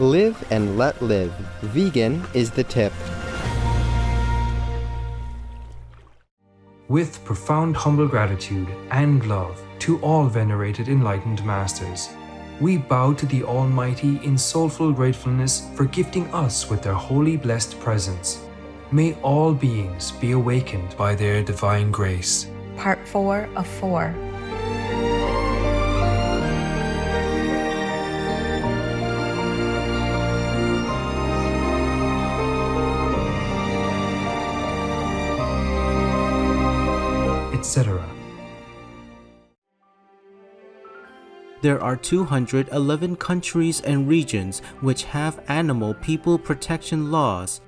Live and let live. Vegan is the tip. With profound humble gratitude and love to all venerated enlightened masters, we bow to the Almighty in soulful gratefulness for gifting us with their holy blessed presence. May all beings be awakened by their divine grace. Part 4 of 4. Etc. There are 211 countries and regions which have animal people protection laws.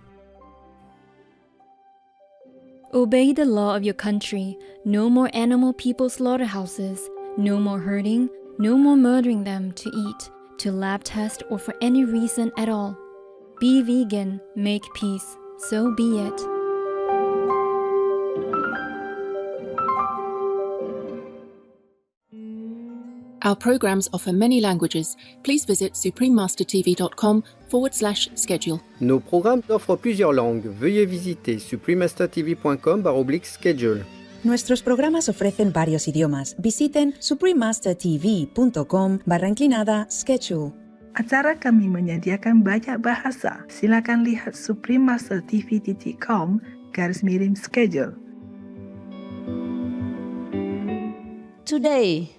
Obey the law of your country. No more animal people slaughterhouses. No more hurting. No more murdering them to eat, to lab test, or for any reason at all. Be vegan. Make peace. So be it. Our programs offer many languages. Please visit suprememastertv.com/schedule. Nos programmes offrent plusieurs langues. Veuillez visiter suprememastertv.com/schedule. Nuestros programas ofrecen varios idiomas. Visiten suprememastertv.com/schedule. Acara kami menyediakan banyak bahasa. Silakan lihat suprememastertv.com/schedule. Today,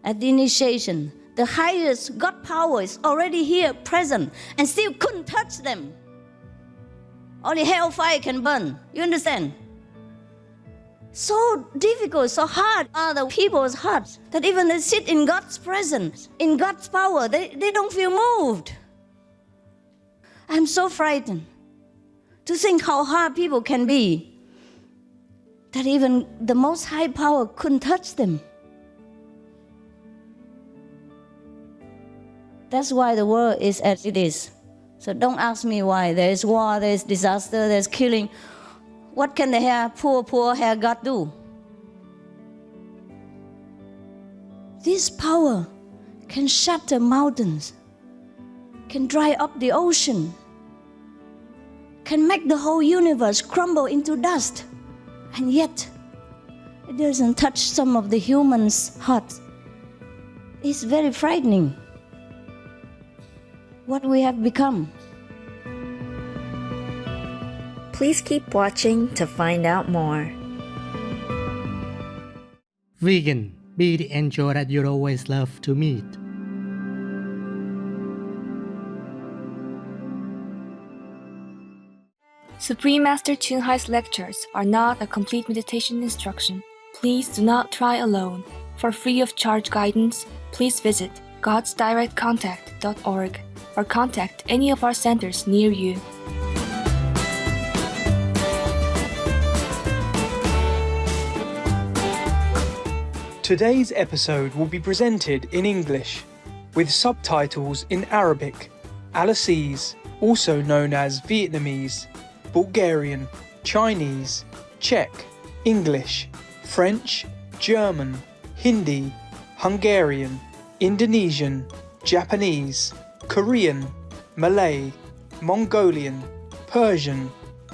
at the initiation, the highest God power is already here, present, and still couldn't touch them. Only hellfire can burn. You understand? So difficult, so hard are the people's hearts that even they sit in God's presence, in God's power, they don't feel moved. I'm so frightened to think how hard people can be, that even the most high power couldn't touch them. That's why the world is as it is. So don't ask me why. There is war, there is disaster, there is killing. What can the poor hair God do? This power can shatter mountains, can dry up the ocean, can make the whole universe crumble into dust. And yet, it doesn't touch some of the humans' hearts. It's very frightening what we have become. Please keep watching to find out more. Vegan, be the angel that you always love to meet. Supreme Master Chun Hai's lectures are not a complete meditation instruction. Please do not try alone. For free of charge guidance, please visit godsdirectcontact.org or contact any of our centers near you. Today's episode will be presented in English, with subtitles in Arabic, Alasese, also known as Vietnamese, Bulgarian, Chinese, Czech, English, French, German, Hindi, Hungarian, Indonesian, Japanese, Korean, Malay, Mongolian, Persian,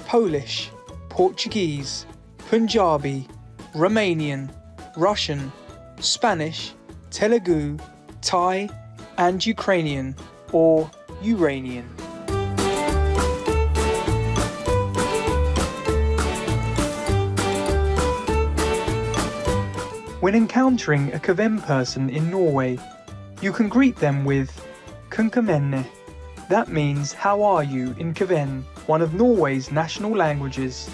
Polish, Portuguese, Punjabi, Romanian, Russian, Spanish, Telugu, Thai, and Ukrainian or Uranian. When encountering a Kven person in Norway, you can greet them with Kunkamenne. That means how are you in Kven, one of Norway's national languages.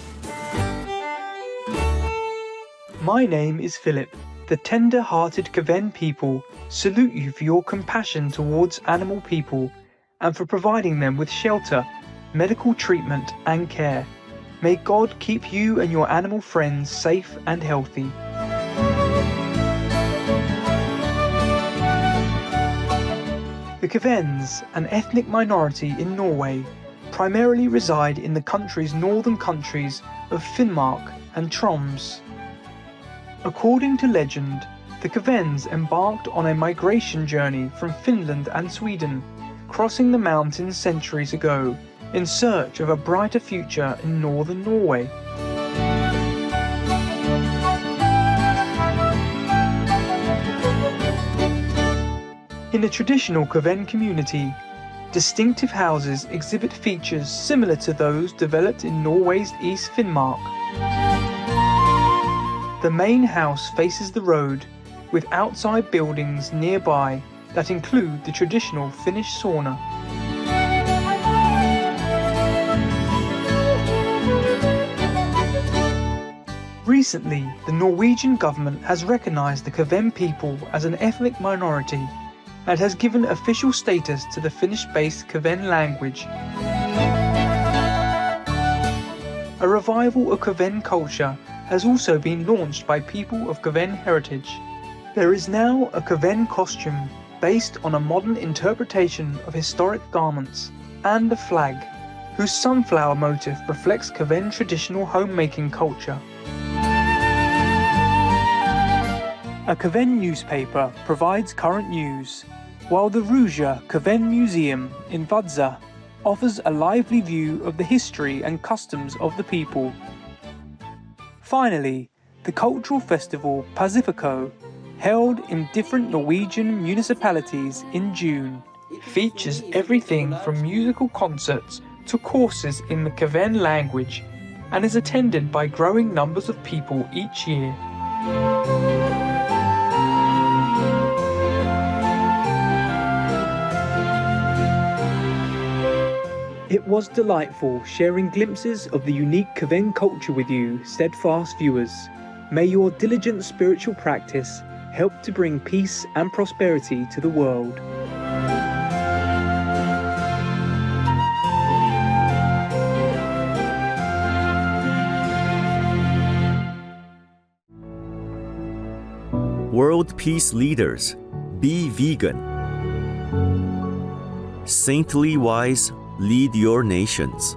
My name is Philip. The tender-hearted Kven people salute you for your compassion towards animal people and for providing them with shelter, medical treatment and care. May God keep you and your animal friends safe and healthy. The Kvens, an ethnic minority in Norway, primarily reside in the country's northern counties of Finnmark and Troms. According to legend, the Kvens embarked on a migration journey from Finland and Sweden crossing the mountains centuries ago in search of a brighter future in northern Norway. In the traditional Kven community, distinctive houses exhibit features similar to those developed in Norway's East Finnmark. The main house faces the road, with outside buildings nearby that include the traditional Finnish sauna. Recently, the Norwegian government has recognized the Kven people as an ethnic minority and has given official status to the Finnish-based Kven language. A revival of Kven culture has also been launched by people of Kven heritage. There is now a Kven costume based on a modern interpretation of historic garments, and a flag, whose sunflower motif reflects Kven traditional homemaking culture. A Kven newspaper provides current news, while the Ruja Kven Museum in Vadsø offers a lively view of the history and customs of the people. Finally, the cultural festival Pacifico, held in different Norwegian municipalities in June, features everything from musical concerts to courses in the Kven language and is attended by growing numbers of people each year. It was delightful sharing glimpses of the unique Kven culture with you, steadfast viewers. May your diligent spiritual practice help to bring peace and prosperity to the world. World peace leaders, be vegan. Saintly wise, lead your nations.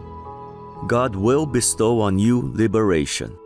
God will bestow on you liberation.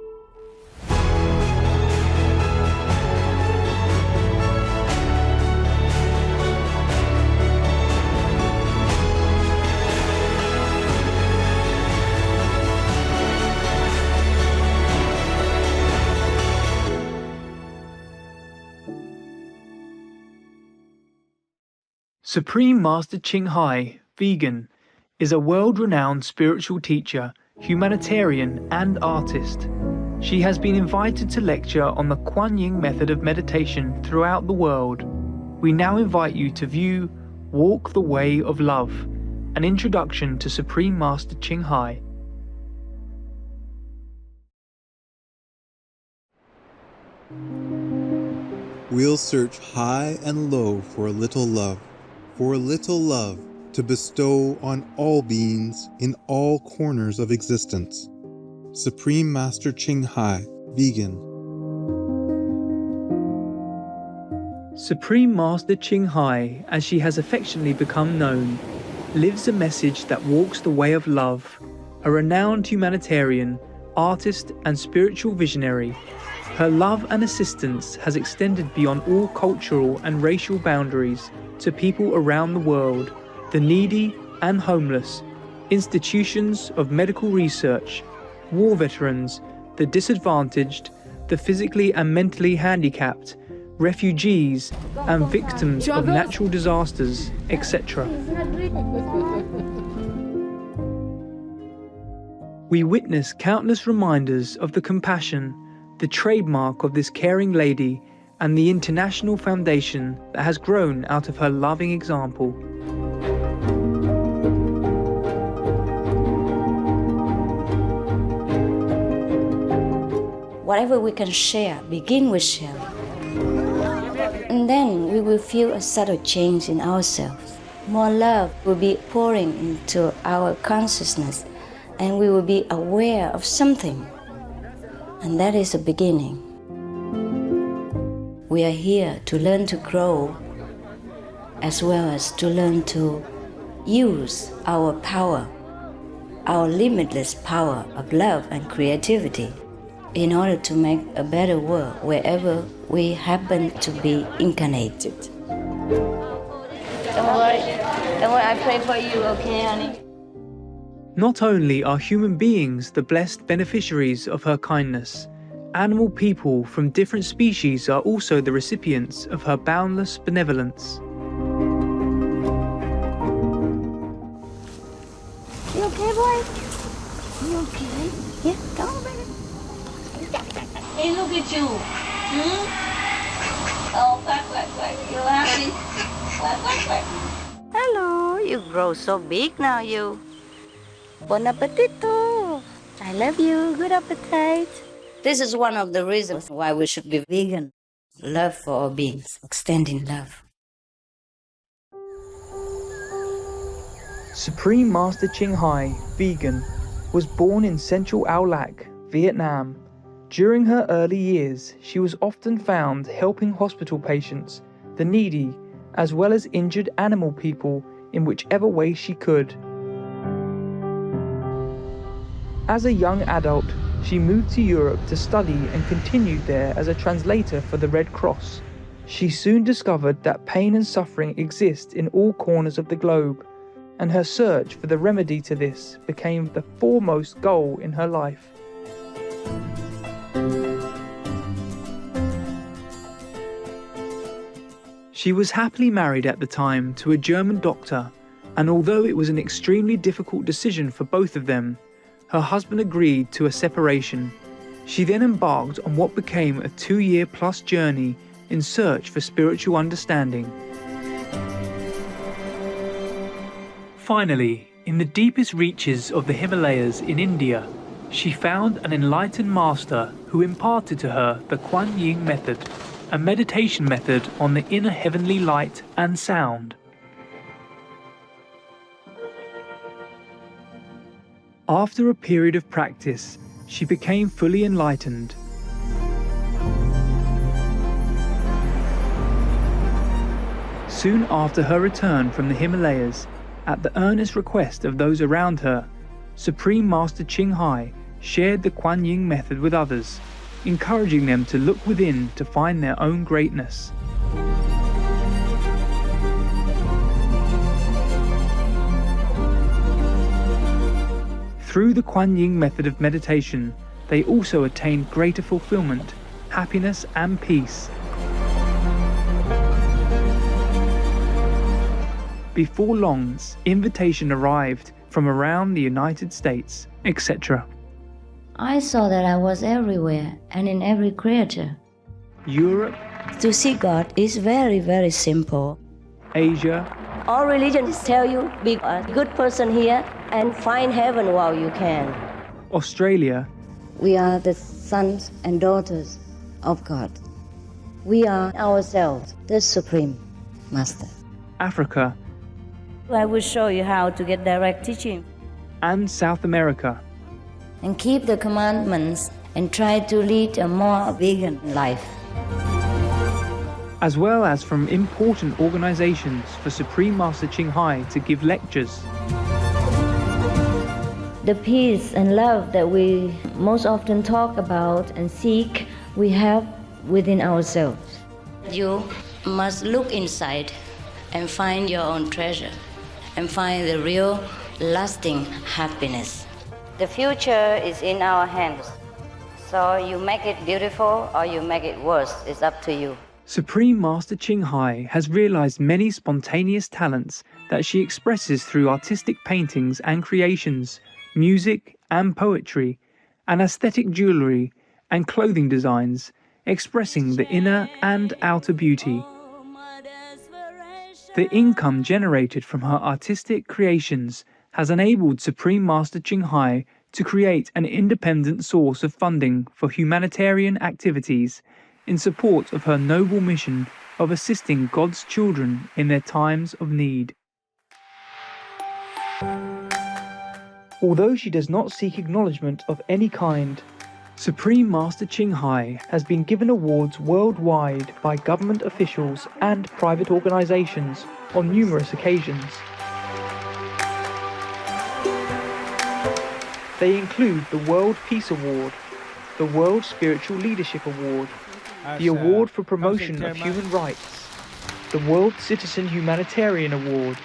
Supreme Master Ching Hai, vegan, is a world-renowned spiritual teacher, humanitarian and artist. She has been invited to lecture on the Kuan Yin method of meditation throughout the world. We now invite you to view Walk the Way of Love, an introduction to Supreme Master Ching Hai. We'll search high and low for a little love to bestow on all beings in all corners of existence. Supreme Master Ching Hai, vegan. Supreme Master Ching Hai, as she has affectionately become known, lives a message that walks the way of love. A renowned humanitarian, artist and spiritual visionary, her love and assistance has extended beyond all cultural and racial boundaries to people around the world, the needy and homeless, institutions of medical research, war veterans, the disadvantaged, the physically and mentally handicapped, refugees and victims of natural disasters, etc. We witness countless reminders of the compassion, the trademark of this caring lady, and the international foundation that has grown out of her loving example. Whatever we can share, begin with sharing. And then we will feel a subtle change in ourselves. More love will be pouring into our consciousness, and we will be aware of something. And that is a beginning. We are here to learn to grow, as well as to learn to use our power, our limitless power of love and creativity, in order to make a better world wherever we happen to be incarnated. Don't worry. Don't worry, I pray for you, okay, honey? Not only are human beings the blessed beneficiaries of her kindness, animal people from different species are also the recipients of her boundless benevolence. You okay, boy? You okay? Yeah, come on, baby. Hey, look at you. Oh, quack. You happy? Quack. Hello, you grow so big now, you. Bon appetito. I love you. Good appetite. This is one of the reasons why we should be vegan. Love for all beings, extending love. Supreme Master Ching Hai, vegan, was born in central Ao Lac, Vietnam. During her early years, she was often found helping hospital patients, the needy, as well as injured animal people in whichever way she could. As a young adult, she moved to Europe to study and continued there as a translator for the Red Cross. She soon discovered that pain and suffering exist in all corners of the globe, and her search for the remedy to this became the foremost goal in her life. She was happily married at the time to a German doctor, and although it was an extremely difficult decision for both of them, her husband agreed to a separation. She then embarked on what became a 2-year-plus journey in search for spiritual understanding. Finally, in the deepest reaches of the Himalayas in India, she found an enlightened master who imparted to her the Kuan Yin method, a meditation method on the inner heavenly light and sound. After a period of practice, she became fully enlightened. Soon after her return from the Himalayas, at the earnest request of those around her, Supreme Master Ching Hai shared the Kuan Yin method with others, encouraging them to look within to find their own greatness. Through the Kuan Yin method of meditation, they also attained greater fulfillment, happiness and peace. Before long, invitation arrived from around the United States, etc. I saw that I was everywhere and in every creature. Europe. To see God is very, very simple. Asia. All religions tell you, be a good person here and find heaven while you can. Australia. We are the sons and daughters of God. We are ourselves, the Supreme Master. Africa. I will show you how to get direct teaching. And South America. And keep the commandments and try to lead a more vegan life. As well as from important organizations for Supreme Master Ching Hai to give lectures. The peace and love that we most often talk about and seek, we have within ourselves. You must look inside and find your own treasure and find the real, lasting happiness. The future is in our hands, so you make it beautiful or you make it worse. It's up to you. Supreme Master Ching Hai has realized many spontaneous talents that she expresses through artistic paintings and creations, music and poetry, and aesthetic jewelry and clothing designs, expressing the inner and outer beauty. The income generated from her artistic creations has enabled Supreme Master Ching Hai to create an independent source of funding for humanitarian activities in support of her noble mission of assisting God's children in their times of need. Although she does not seek acknowledgement of any kind, Supreme Master Ching Hai has been given awards worldwide by government officials and private organizations on numerous occasions. They include the World Peace Award, the World Spiritual Leadership Award, the Award for Promotion of Human Rights, the World Citizen Humanitarian Award,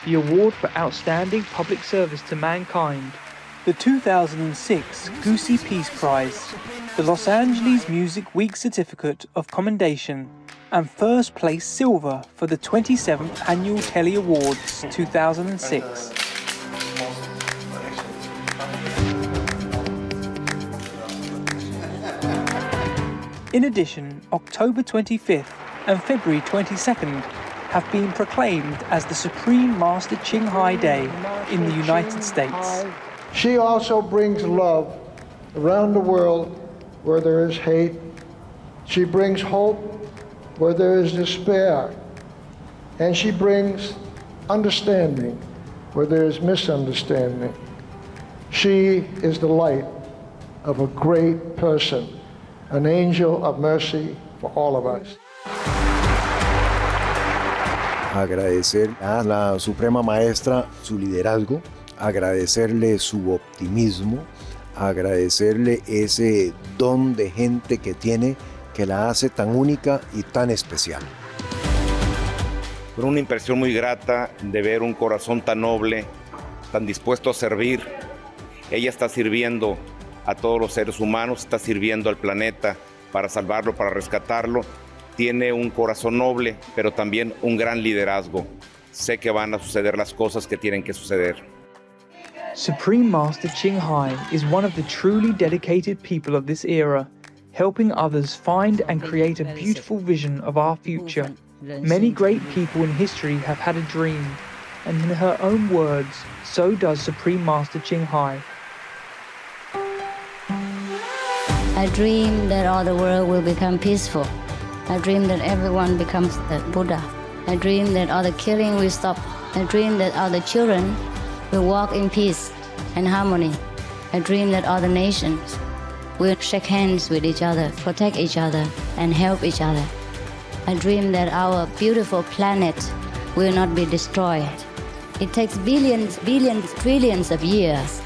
the award for outstanding public service to mankind, the 2006 Goosey Peace Prize, the Los Angeles Music Week Certificate of Commendation, and first place silver for the 27th Annual Telly Awards 2006. In addition, October 25th and February 22nd have been proclaimed as the Supreme Master Ching Hai Day in the United States. She also brings love around the world where there is hate. She brings hope where there is despair. And she brings understanding where there is misunderstanding. She is the light of a great person, an angel of mercy for all of us. Agradecer a la Suprema Maestra su liderazgo, agradecerle su optimismo, agradecerle ese don de gente que tiene que la hace tan única y tan especial. Fue una impresión muy grata de ver un corazón tan noble, tan dispuesto a servir. Ella está sirviendo a todos los seres humanos, está sirviendo al planeta para salvarlo, para rescatarlo. Tiene un corazón noble, pero también un gran liderazgo. Sé que van a suceder las cosas que tienen que suceder. Supreme Master Ching Hai is one of the truly dedicated people of this era, helping others find and create a beautiful vision of our future. Many great people in history have had a dream, and in her own words, so does Supreme Master Ching Hai. I dream that all the world will become peaceful. I dream that everyone becomes a Buddha. I dream that all the killing will stop. I dream that all the children will walk in peace and harmony. I dream that all the nations will shake hands with each other, protect each other, and help each other. I dream that our beautiful planet will not be destroyed. It takes billions, trillions of years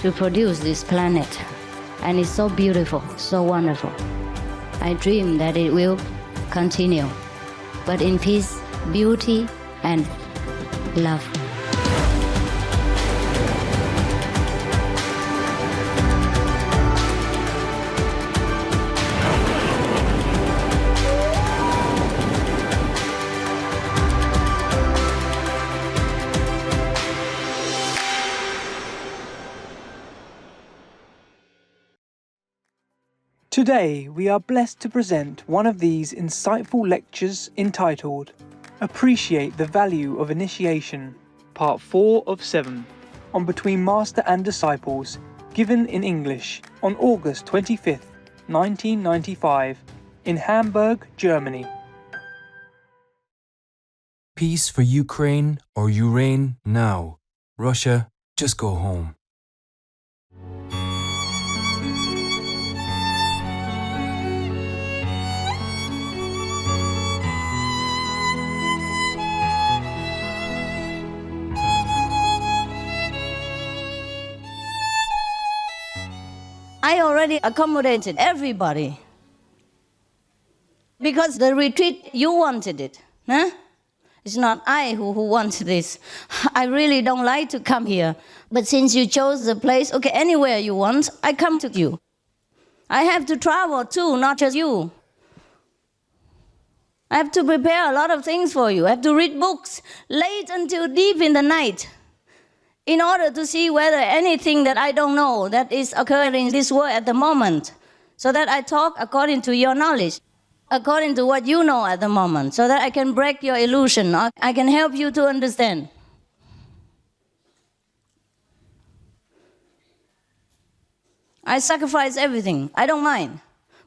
to produce this planet, and it's so beautiful, so wonderful. I dream that it will continue, but in peace, beauty, and love. Today, we are blessed to present one of these insightful lectures entitled Appreciate the Value of Initiation, Part 4 of 7, on Between Master and Disciples, given in English on August 25th, 1995, in Hamburg, Germany. Peace for Ukraine or you reign now. Russia, just go home. I already accommodated everybody. Because the retreat, you wanted it. Huh? It's not I who wanted this. I really don't like to come here. But since you chose the place, okay, anywhere you want, I come to you. I have to travel too, not just you. I have to prepare a lot of things for you. I have to read books late until deep in the night, in order to see whether anything that I don't know that is occurring in this world at the moment, so that I talk according to your knowledge, according to what you know at the moment, so that I can break your illusion, or I can help you to understand. I sacrifice everything. I don't mind.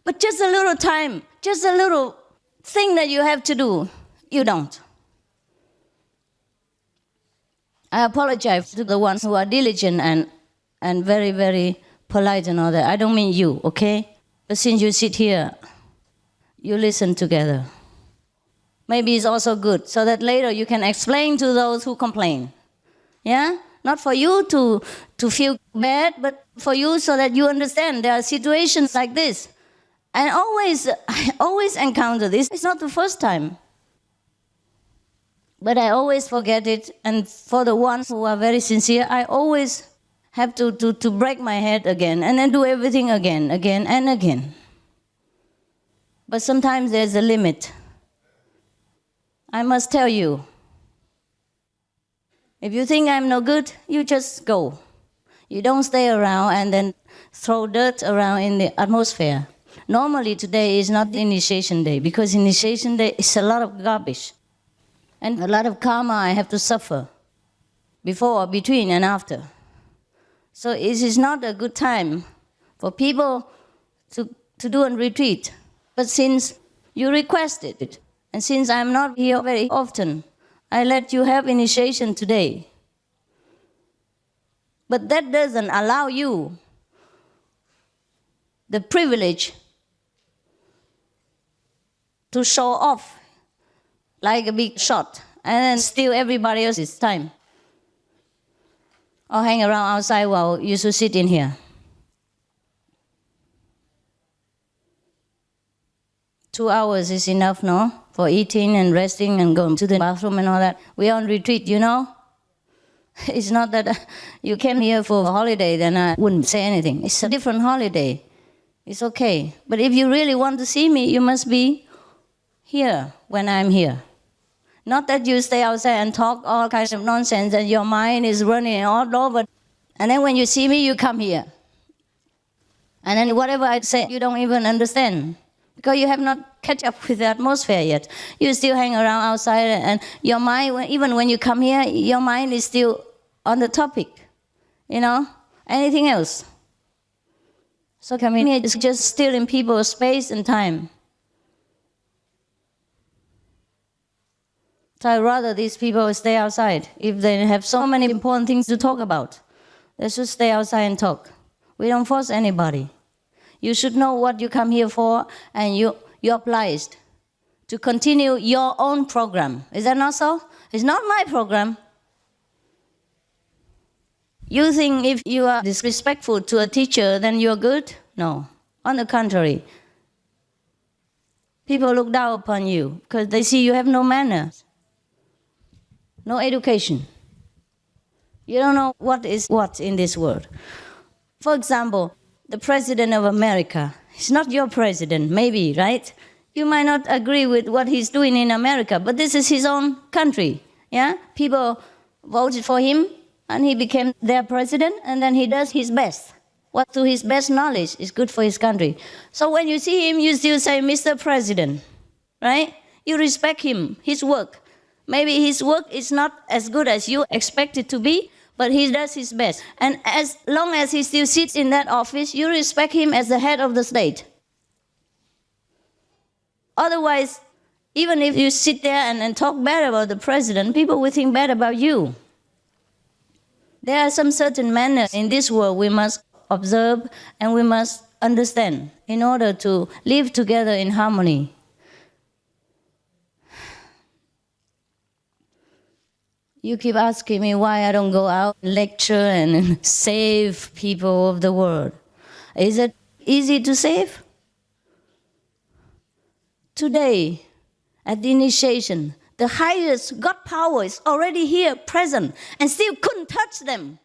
But just a little time, just a little thing that you have to do, you don't. I apologize to the ones who are diligent and very, very polite and all that. I don't mean you, okay? But since you sit here, you listen together. Maybe it's also good, so that later you can explain to those who complain. Yeah? Not for you to feel bad, but for you so that you understand there are situations like this. And I always encounter this. It's not the first time. But I always forget it, and for the ones who are very sincere, I always have to break my head again, and then do everything again and again. But sometimes there's a limit. I must tell you, if you think I'm no good, you just go. You don't stay around and then throw dirt around in the atmosphere. Normally today is not the initiation day, because initiation day is a lot of garbage. And a lot of karma I have to suffer before, between, and after. So it is not a good time for people to do a retreat. But since you requested it, and since I'm not here very often, I let you have initiation today. But that doesn't allow you the privilege to show off like a big shot, and then steal everybody else's time. Or hang around outside while you should sit in here. 2 hours is enough, no? For eating and resting and going to the bathroom and all that. We are on retreat, you know? It's not that you came here for a holiday, then I wouldn't say anything. It's a different holiday. It's okay. But if you really want to see me, you must be here when I'm here. Not that you stay outside and talk all kinds of nonsense and your mind is running all over. And then when you see me, you come here. And then whatever I say, you don't even understand. Because you have not catch up with the atmosphere yet. You still hang around outside and your mind, even when you come here, your mind is still on the topic. You know? Anything else. So coming here is just stealing people's space and time. So I'd rather these people stay outside. If they have so many important things to talk about, they should stay outside and talk. We don't force anybody. You should know what you come here for, and you're obliged to continue your own program. Is that not so? It's not my program. You think if you are disrespectful to a teacher, then you're good? No. On the contrary. People look down upon you because they see you have no manners. No education. You don't know what is what in this world. For example, the president of America, he's not your president, maybe, right? You might not agree with what he's doing in America, but this is his own country, yeah? People voted for him, and he became their president, and then he does his best. What to his best knowledge is good for his country. So when you see him, you still say, Mr. President, right? You respect him, his work. Maybe his work is not as good as you expect it to be, but he does his best. And as long as he still sits in that office, you respect him as the head of the state. Otherwise, even if you sit there and talk bad about the president, people will think bad about you. There are some certain manners in this world we must observe and we must understand in order to live together in harmony. You keep asking me why I don't go out, lecture, and save people of the world. Is it easy to save? Today, at the initiation, the highest God power is already here, present, and still couldn't touch them.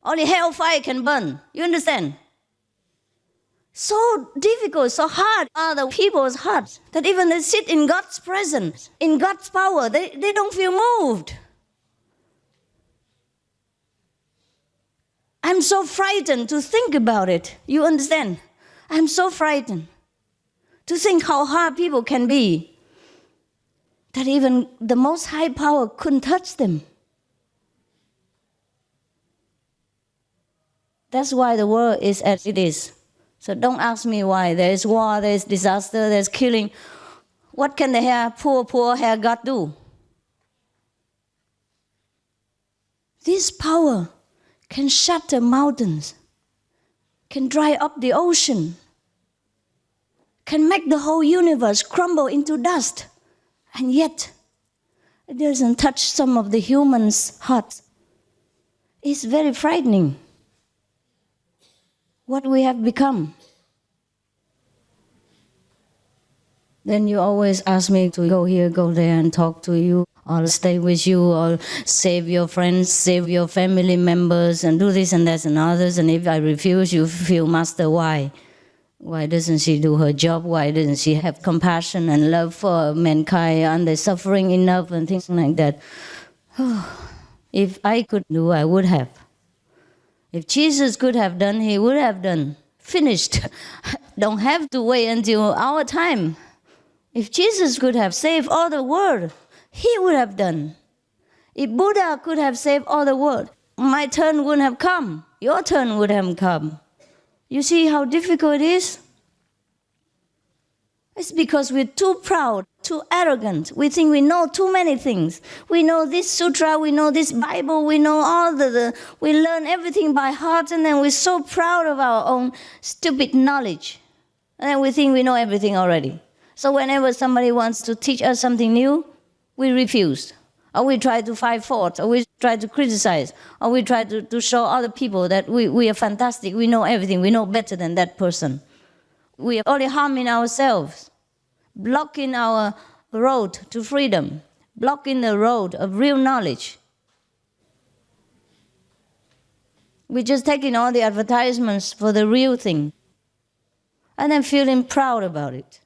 Only hellfire can burn. You understand? So difficult, so hard are the people's hearts that even they sit in God's presence, in God's power, they don't feel moved. I'm so frightened to think about it. You understand? I'm so frightened to think how hard people can be, that even the most high power couldn't touch them. That's why the world is as it is. So don't ask me why. There is war, there is disaster, there is killing. What can the poor hair God do? This power can shatter mountains, can dry up the ocean, can make the whole universe crumble into dust. And yet, it doesn't touch some of the humans' hearts. It's very frightening what we have become. Then you always ask me to go here, go there and talk to you, or stay with you, or save your friends, save your family members, and do this and that and others. And if I refuse, you feel, Master, why? Why doesn't she do her job? Why doesn't she have compassion and love for mankind? Aren't they suffering enough and things like that? If I could do, I would have. If Jesus could have done, he would have done. Finished. Don't have to wait until our time. If Jesus could have saved all the world, he would have done. If Buddha could have saved all the world, my turn wouldn't have come. Your turn would have come. You see how difficult it is? It's because we're too proud, too arrogant. We think we know too many things. We know this sutra, we know this Bible, we know all we learn everything by heart, and then we're so proud of our own stupid knowledge. And then we think we know everything already. So whenever somebody wants to teach us something new, we refuse. Or we try to find fault, or we try to criticize, or we try to show other people that we are fantastic, we know everything, we know better than that person. We are only harming ourselves, blocking our road to freedom, blocking the road of real knowledge. We're just taking all the advertisements for the real thing, and then feeling proud about it.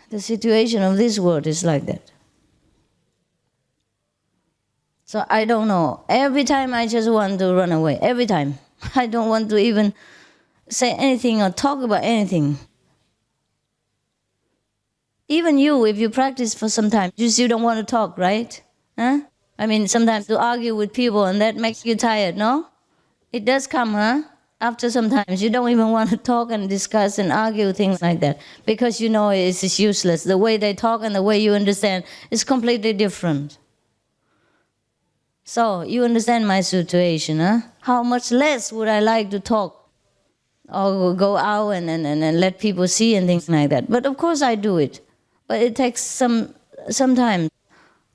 The situation of this world is like that. So I don't know. Every time I just want to run away. Every time. I don't want to even say anything or talk about anything. Even you, if you practice for some time, you still don't want to talk, right? Huh? I mean, sometimes to argue with people and that makes you tired, no? It does come, huh? After sometimes you don't even want to talk and discuss and argue things like that because you know it's useless. The way they talk and the way you understand is completely different. So you understand my situation, huh? How much less would I like to talk or go out and let people see and things like that. But of course I do it. But it takes some time.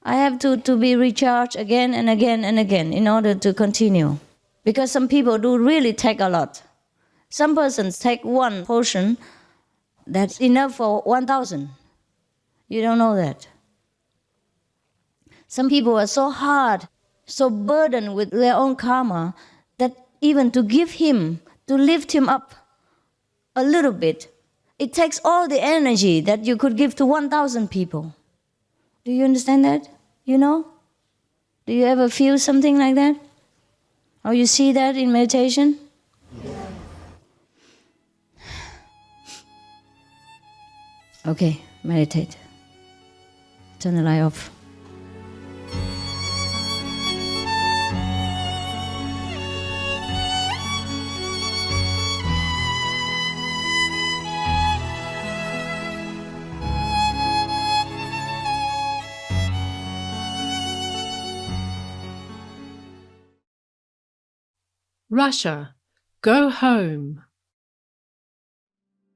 I have to be recharged again and again and again in order to continue. Because some people do really take a lot. Some persons take one portion that's enough for 1,000. You don't know that. Some people are so hard, so burdened with their own karma, that even to give him, to lift him up a little bit, it takes all the energy that you could give to 1,000 people. Do you understand that? You know? Do you ever feel something like that? Or you see that in meditation? Yeah. Okay, meditate. Turn the light off. Russia, go home.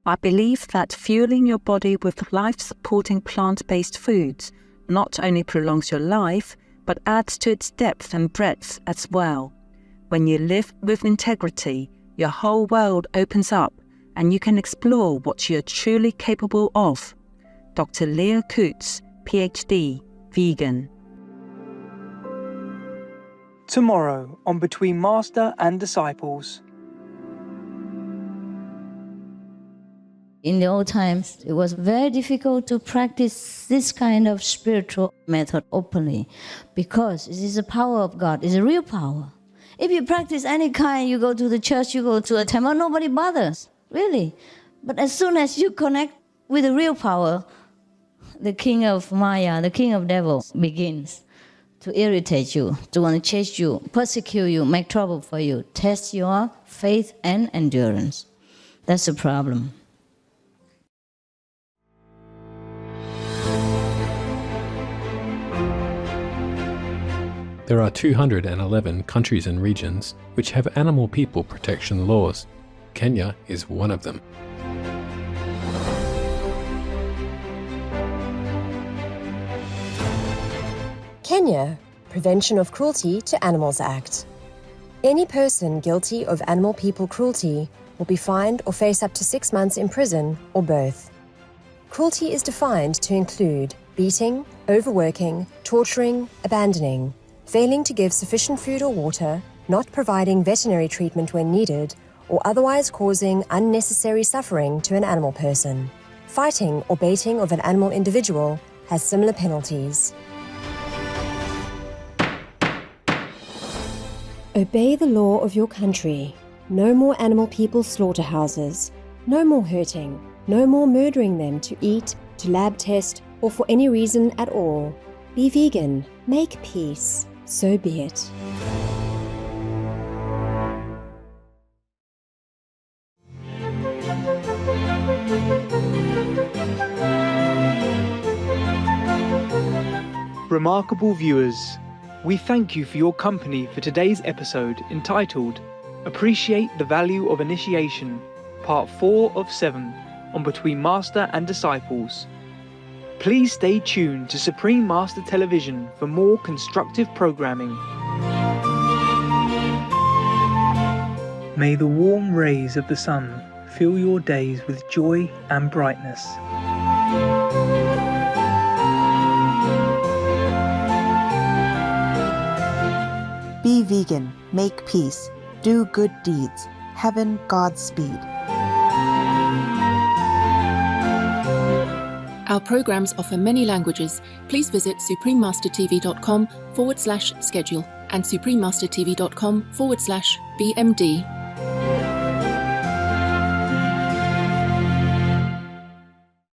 I believe that fueling your body with life-supporting plant-based foods not only prolongs your life, but adds to its depth and breadth as well. When you live with integrity, your whole world opens up and you can explore what you're truly capable of. Dr. Leo Kutz, PhD, vegan. Tomorrow on Between Master and Disciples. In the old times, it was very difficult to practice this kind of spiritual method openly because it is the power of God, it's a real power. If you practice any kind, you go to the church, you go to a temple, nobody bothers, really. But as soon as you connect with the real power, the king of Maya, the king of devils begins to irritate you, to want to chase you, persecute you, make trouble for you, test your faith and endurance. That's the problem. There are 211 countries and regions which have animal people protection laws. Kenya is one of them. Kenya, Prevention of Cruelty to Animals Act. Any person guilty of animal people cruelty will be fined or face up to 6 months in prison or both. Cruelty is defined to include beating, overworking, torturing, abandoning, failing to give sufficient food or water, not providing veterinary treatment when needed, or otherwise causing unnecessary suffering to an animal person. Fighting or baiting of an animal individual has similar penalties. Obey the law of your country. No more animal people slaughterhouses. No more hurting. No more murdering them to eat, to lab test, or for any reason at all. Be vegan. Make peace. So be it. Remarkable viewers, we thank you for your company for today's episode entitled Appreciate the Value of Initiation, Part 4 of 7 on Between Master and Disciples. Please stay tuned to Supreme Master Television for more constructive programming. May the warm rays of the sun fill your days with joy and brightness. Be vegan, make peace, do good deeds. Heaven, Godspeed. Our programs offer many languages. Please visit suprememastertv.com/schedule and suprememastertv.com/BMD.